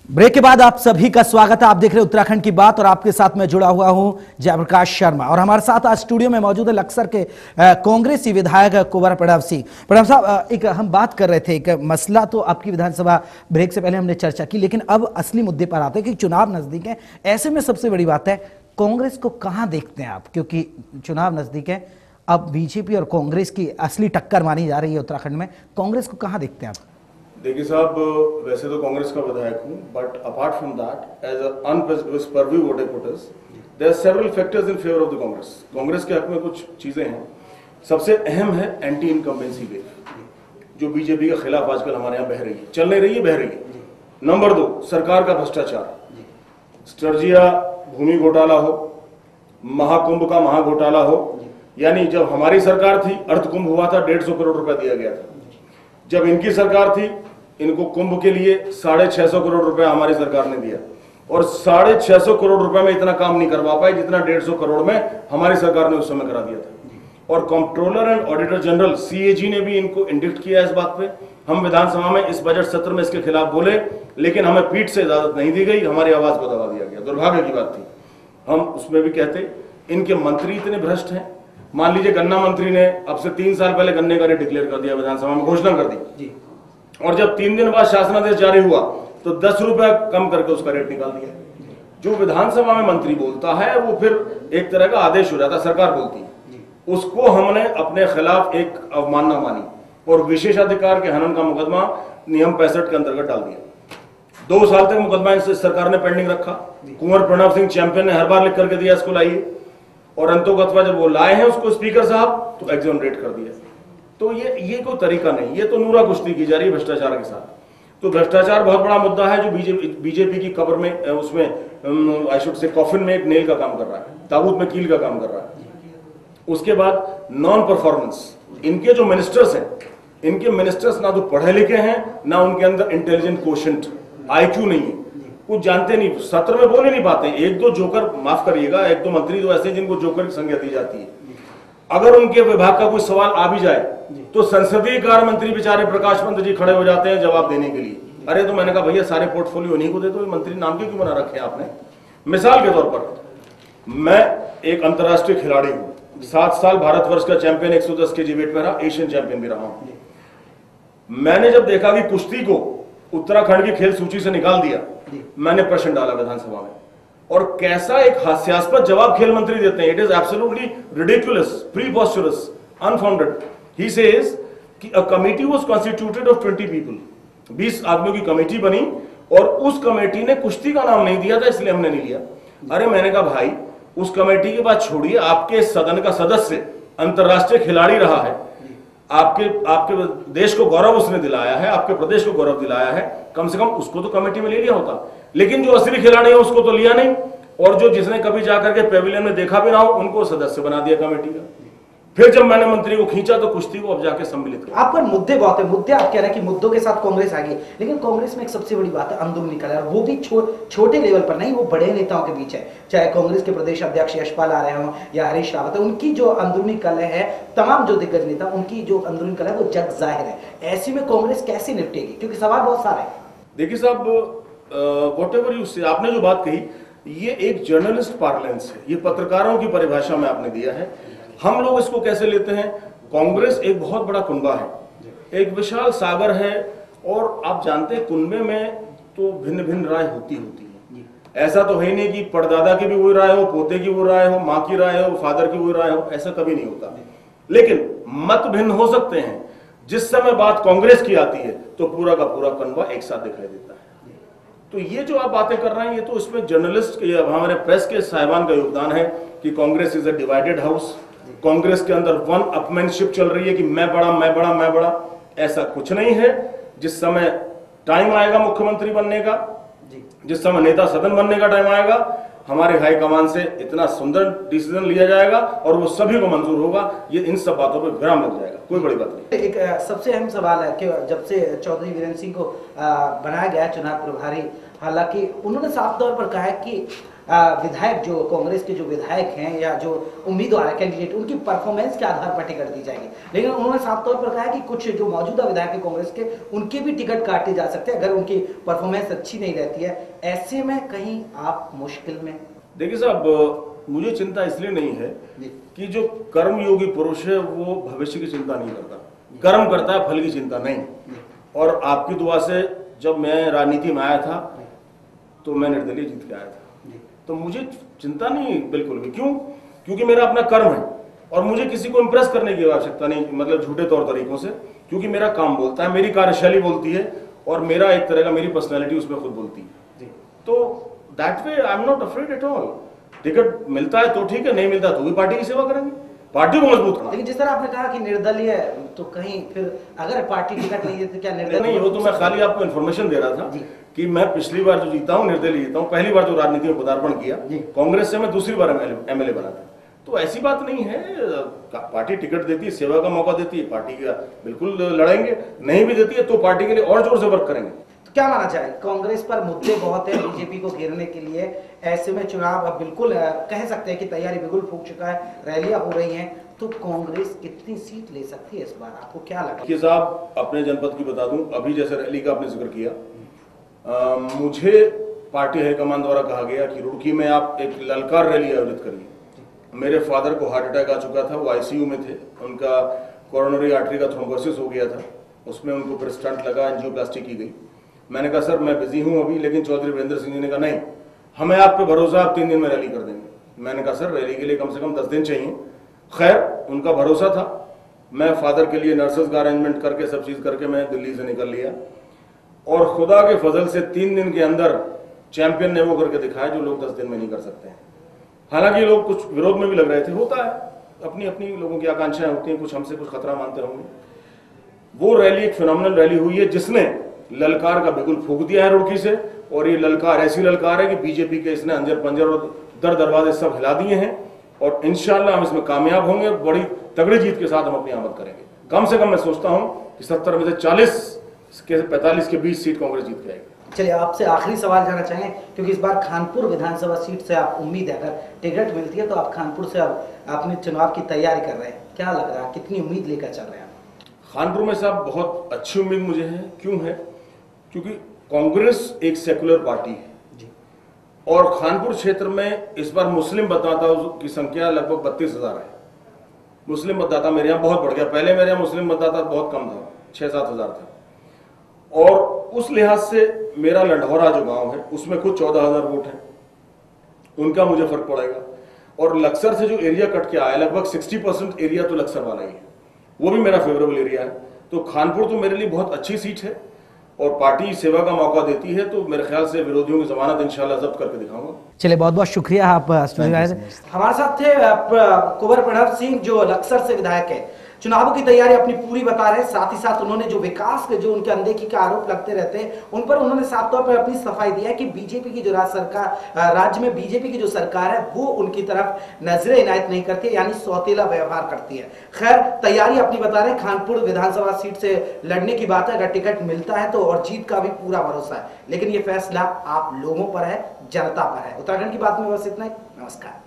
Break के बाद आप सभी का स्वागत है। आप देख रहे हैं उत्तराखंड की बात और आपके साथ मैं जुड़ा हुआ हूं जयप्रकाश शर्मा और हमारे साथ आज स्टूडियो में मौजूद है लक्सर के कांग्रेसी विधायक कुंवर प्रणव सिंह। प्रणव साहब, एक हम बात कर रहे थे, एक मसला तो आपकी विधानसभा ब्रेक से पहले हमने चर्चा की, लेकिन अब असली मुद्दे पर आते हैं कि चुनाव नजदीक है। ऐसे में सबसे बड़ी बात है, कांग्रेस को कहां देखते हैं आप, क्योंकि चुनाव नजदीक है। अब बीजेपी और कांग्रेस की असली टक्कर मानी जा रही है उत्तराखंड में। कांग्रेस को कहां देखते हैं आप? देखिए साहब, वैसे तो कांग्रेस का विधायक हूँ, but apart from that as unprecedented purview what I put is there are several factors in favour of the Congress. Congress के हक में कुछ चीजें हैं। सबसे अहम है एंटी इनकम्बेंसी वेव, जो बीजेपी के खिलाफ आजकल हमारे यहाँ बह रही है, चल नहीं रही है, बह रही है। नंबर 2, सरकार का भ्रष्टाचार, स्टर्जिया भूमि घोटाला हो, महाकुंभ का महाघोटाला हो, यानी जब हमारी सरकार थी अर्धकुंभ हुआ था, 150 करोड़ रुपया दिया गया था। जब इनकी सरकार थी, इनको कुंभ के लिए 650 करोड़ रुपया हमारी सरकार ने दिया और 650 करोड़ रुपए में इतना काम नहीं करवा पाए जितना 150 करोड़ में हमारी सरकार ने उस समय करा दिया था। और controller and auditor general CAG ने भी इनको इंडिक्ट किया इस बात पे। हम विधानसभा में इस बजट सत्र में इसके खिलाफ बोले, लेकिन हमें पीठ से इजाजत नहीं दी गई, हमारी आवाज को दबा दिया गया। दुर्भाग्य की बात थी। हम उसमें भी कहते इनके मंत्री इतने भ्रष्ट हैं। मान लीजिए गन्ना मंत्री ने अब से 3 साल पहले गन्ने का रेट डिक्लेयर कर दिया, विधानसभा में घोषणा कर दी, और जब 3 दिन बाद शासनादेश जारी हुआ तो 10 रुपया कम करके उसका रेट निकाल दिया। जो विधानसभा में मंत्री बोलता है वो फिर एक तरह का आदेश हो जाता है, सरकार बोलती है। उसको हमने अपने खिलाफ एक अवमानना मानी और विशेषाधिकार के हनन का मुकदमा नियम 65 के अंतर्गत डाल दिया। 2 साल तक मुकदमा इस सरकार ने पेंडिंग रखा। कुंवर प्रणव सिंह चैंपियन ने हर बार लिख करके दिया इसको लाइए, और अंतोगत्वा जब वो लाए हैं उसको स्पीकर साहब तो एग्जोनरेट कर दिया। तो ये कोई तरीका नहीं, ये तो नूरा कुश्ती की जा रही है भ्रष्टाचार के साथ। तो भ्रष्टाचार बहुत बड़ा मुद्दा है जो बीजेपी की कब्र में, उसमें आई शुड से कॉफिन में एक नेल का काम कर रहा है, ताबूत में कील का काम कर रहा है। उसके बाद नॉन परफॉर्मेंस, इनके जो मिनिस्टर्स हैं, इनके मिनिस्टर्स ना तो पढ़े लिखे हैं, ना उनके अंदर इंटेलिजेंट कोशेंट IQ नहीं है, कुछ जानते नहीं, सत्र में बोल ही नहीं पाते। 1-2 जोकर, माफ करिएगा, 1-2 मंत्री तो ऐसे जिनको जोकर की संज्ञा दी जाती है। अगर उनके विभाग का कोई सवाल आ भी जाए तो संसदीय कार्य मंत्री बेचारे प्रकाश पंत जी खड़े हो जाते हैं जवाब देने के लिए। अरे तो मैंने कहा भैया सारे पोर्टफोलियो उन्हीं को दे दो, मंत्री नाम के क्यों बना रखे हैं आपने? मिसाल के तौर पर, मैं एक अंतर्राष्ट्रीय खिलाड़ी हूं, 7 साल भारतवर्ष का चैंपियन 110 kg वेट में रहा, एशियन चैंपियन भी रहा हूं। मैंने जब देखा कि कुश्ती को उत्तराखंड की खेल सूची से निकाल दिया, मैंने प्रश्न डाला विधानसभा में, और कैसा एक हास्यास्पद जवाब खेल मंत्री देते हैं। It is absolutely ridiculous, preposterous, unfounded. He says कि a committee was constituted of 20 people, 20 आदमियों की कमेटी बनी और उस कमेटी ने कुश्ती का नाम नहीं दिया था, इसलिए हमने नहीं लिया। अरे मैंने कहा भाई, उस कमेटी की बात छोड़िए, आपके सदन का सदस्य अंतरराष्ट्रीय खिलाड़ी रहा है, आपके देश को गौरव उसने दिलाया है, आपके प्रदेश को गौरव दिलाया है, कम से कम उसको तो कमेटी में ले लिया होता। लेकिन जो असली खिलाड़ी है उसको तो लिया नहीं, और जो जिसने कभी जाकर के पेविलियन में देखा भी ना हो उनको सदस्य बना दिया कमेटी का। फिर जब मैंने मंत्री को खींचा तो कुश्ती को अब जाके सम्मिलित किया। आप पर मुद्दे बहुत है, मुद्दे आप कह रहे हैं कि मुद्दों के साथ कांग्रेस आ गई, लेकिन कांग्रेस में एक सबसे बड़ी बात है अंदरूनी कलह, वो भी छोटे लेवल पर नहीं, वो बड़े नेताओं के बीच है। चाहे कांग्रेस के प्रदेश अध्यक्ष यशपाल आ रहे हों या हरीश रावत है, उनकी जो अंदरूनी कलह है, तमाम जो दिग्गज नेता, उनकी जो अंदरूनी कलह है वो जग जाहिर है। ऐसे में कांग्रेस कैसे निपटेगी, क्योंकि सवाल बहुत सारे हैं। देखिए साहब, व्हाटएवर यू से, आपने जो बात कही ये एक जर्नलिस्ट पार्लेंस है, ये पत्रकारों की परिभाषा में आपने दिया है। हम लोग इसको कैसे लेते हैं? कांग्रेस एक बहुत बड़ा कुनबा है, एक विशाल सागर है, और आप जानते हैं कुनबे में तो भिन्न भिन्न राय होती है। ऐसा तो है नहीं कि परदादा की भी वही राय हो, पोते की वो राय हो, माँ की राय हो, फादर की वही राय हो, ऐसा कभी नहीं होता। लेकिन मत भिन्न हो सकते हैं। जिस समय बात कांग्रेस की आती है तो पूरा का पूरा कनवा एक साथ दिखाई देता है। तो ये जो आप बातें कर रहे हैं, ये तो इसमें जर्नलिस्ट या हमारे प्रेस के साहिबान का योगदान है कि Congress is a divided house. Congress के अंदर वन अपमैनशिप चल रही है कि मैं बड़ा मैं बड़ा मैं बड़ा। ऐसा कुछ नहीं है। जिस समय टाइम आएगा मुख्यमंत्री बनने का, जिस समय नेता सदन बनने का टाइम आएगा, हमारे हाईकमान से इतना सुंदर डिसीजन लिया जाएगा और वो सभी को मंजूर होगा। ये इन सब बातों पर विराम लग जाएगा, कोई बड़ी बात नहीं। एक सबसे अहम सवाल है कि जब से चौधरी वीरेंद्र सिंह को बनाया गया चुनाव प्रभारी, हालांकि उन्होंने साफ तौर पर कहा है कि विधायक जो कांग्रेस के जो विधायक हैं या जो उम्मीदवार है कैंडिडेट, उनकी परफॉर्मेंस के आधार पर टिकट दी जाएगी। लेकिन उन्होंने साफ तौर पर कहा है कि कुछ जो मौजूदा विधायक है कांग्रेस के, उनके भी टिकट काटे जा सकते हैं अगर उनकी परफॉर्मेंस अच्छी नहीं रहती है। ऐसे में कहीं आप मुश्किल में? देखिए साहब, मुझे चिंता इसलिए नहीं है कि जो कर्मयोगी पुरुष है वो भविष्य की चिंता नहीं करता, कर्म करता है, फल की चिंता नहीं। और आपकी दुआ से जब मैं राजनीति में आया था तो मैं निर्दलीय जीत के आया था, तो मुझे चिंता नहीं बिल्कुल भी। क्यों? क्योंकि मेरा अपना कर्म है और मुझे किसी को इम्प्रेस करने की आवश्यकता नहीं, मतलब झूठे तौर तरीकों से, क्योंकि मेरा काम बोलता है, मेरी कार्यशैली बोलती है और मेरा एक तरह का मेरी पर्सनैलिटी उसमें खुद बोलती है। तो that way I am not afraid at all. Ticket मिलता है तो ठीक है, नहीं मिलता तो भी पार्टी की सेवा करेंगे, पार्टी को मजबूत करना। लेकिन जिस तरह आपने कहा कि निर्दलीय, तो कहीं फिर अगर पार्टी टिकट नहीं देती क्या निर्दलीय नहीं? वो तो मैं खाली आपको इन्फॉर्मेशन दे रहा था कि मैं पिछली बार जो जीता हूँ निर्दलीय जीता हूँ, पहली बार जो राजनीति में पदार्पण किया कांग्रेस से, मैं दूसरी बार एमएलए बना था। तो ऐसी बात नहीं है, पार्टी टिकट देती है, सेवा का मौका देती है, पार्टी का बिल्कुल लड़ेंगे, नहीं भी देती है तो पार्टी के लिए और जोर से वर्क करेंगे। तो क्या माना जाए, कांग्रेस पर मुद्दे बहुत है बीजेपी को घेरने के लिए, ऐसे में चुनाव अब बिल्कुल कह सकते हैं कि तैयारी बिल्कुल फूक चुका है, रैलियां हो रही हैं, तो कांग्रेस कितनी सीट ले सकती है इस बार, आपको क्या लगता है? साहब, अपने जनपद की बता दूं, अभी जैसे रैली का आपने जिक्र किया, मुझे पार्टी हाईकमान द्वारा कहा गया कि रुड़की में आप एक ललकार रैली आयोजित करिए। मेरे फादर को हार्ट अटैक आ चुका था, वो आईसीयू में थे, उनका कोरोनरी आर्टरी का थ्रोम्बोसिस हो गया था, उसमें उनको फिर स्टंट लगा, एंजियोप्लास्टी की गई। मैंने कहा सर मैं बिजी हूं अभी, लेकिन चौधरी वीरेंद्र सिंह जी ने कहा नहीं, हमें आप पे भरोसा, आप 3 दिन में रैली कर देंगे। मैंने कहा सर रैली के लिए कम से कम 10 दिन चाहिए। खैर उनका भरोसा था, मैं फादर के लिए नर्सेज का अरेंजमेंट करके सब चीज करके मैं दिल्ली से निकल लिया और खुदा के फजल से 3 दिन के अंदर चैंपियन ने वो करके दिखाया जो लोग 10 दिन में नहीं कर सकते हैं। हालांकि लोग कुछ विरोध में भी लग रहे थे, होता है, अपनी अपनी लोगों की आकांक्षाएं होती हैं, कुछ हमसे कुछ खतरा मानते होंगे। वो रैली एक फिनोमिनल रैली हुई है जिसने ललकार का बिल्कुल फूंक दिया है रुड़की से, और ये ललकार ऐसी ललकार है कि बीजेपी के इसने अंजर पंजर और दर दरवाजे सब हिला दिए हैं और इंशाल्लाह हम इसमें कामयाब होंगे, बड़ी तगड़ी जीत के साथ हम अपनी आमद करेंगे। कम से कम मैं सोचता हूं कि 70 में से 40 के 45 के 20 सीट कांग्रेस जीत के आएगी। चलिए आपसे आखिरी सवाल जानना चाहेंगे, क्योंकि इस बार खानपुर विधानसभा सीट से आप उम्मीद है, अगर टिकट मिलती है तो आप खानपुर से अब अपने चुनाव की तैयारी कर रहे हैं, क्या लग रहा है, कितनी उम्मीद लेकर चल रहे हैं? खानपुर में साहब बहुत अच्छी उम्मीद मुझे है। क्यों है? क्योंकि कांग्रेस एक सेकुलर पार्टी है और खानपुर क्षेत्र में इस बार मुस्लिम मतदाताओं की संख्या लगभग 32,000 है। मुस्लिम मतदाता मेरे यहाँ बहुत बढ़ गया, पहले मेरे यहाँ मुस्लिम मतदाता बहुत कम था, 6-7 हजार था, और उस लिहाज से मेरा लंढौरा जो गांव है उसमें कुछ 14,000 वोट है, उनका मुझे फर्क पड़ेगा। और लक्सर से जो एरिया कट के आया लगभग 60% एरिया तो लक्सर वाला ही है, वो भी मेरा फेवरेबल एरिया है। तो खानपुर तो मेरे लिए बहुत अच्छी सीट है और पार्टी सेवा का मौका देती है, तो मेरे ख्याल से विरोधियों की जमानत इंशाल्लाह जब्त करके दिखाऊंगा। चलिए बहुत बहुत शुक्रिया, आप स्टूडियो आए। हमारे साथ थे कुंवर प्रणव सिंह जो लक्सर से विधायक है, चुनावों की तैयारी अपनी पूरी बता रहे हैं, साथ ही साथ उन्होंने जो विकास के जो उनके अनदेखी के आरोप लगते रहते हैं उन पर उन्होंने साफ तौर पर अपनी सफाई दी है कि बीजेपी की जो राज्य में बीजेपी की जो सरकार है वो उनकी तरफ नजरें इनायत नहीं करती है, यानी सौतेला व्यवहार करती है। खैर तैयारी अपनी बता रहे हैं, खानपुर विधानसभा सीट से लड़ने की बात है, अगर टिकट मिलता है तो, और जीत का भी पूरा भरोसा है, लेकिन ये फैसला आप लोगों पर है, जनता पर है। उत्तराखंड की बात में बस इतना ही, नमस्कार।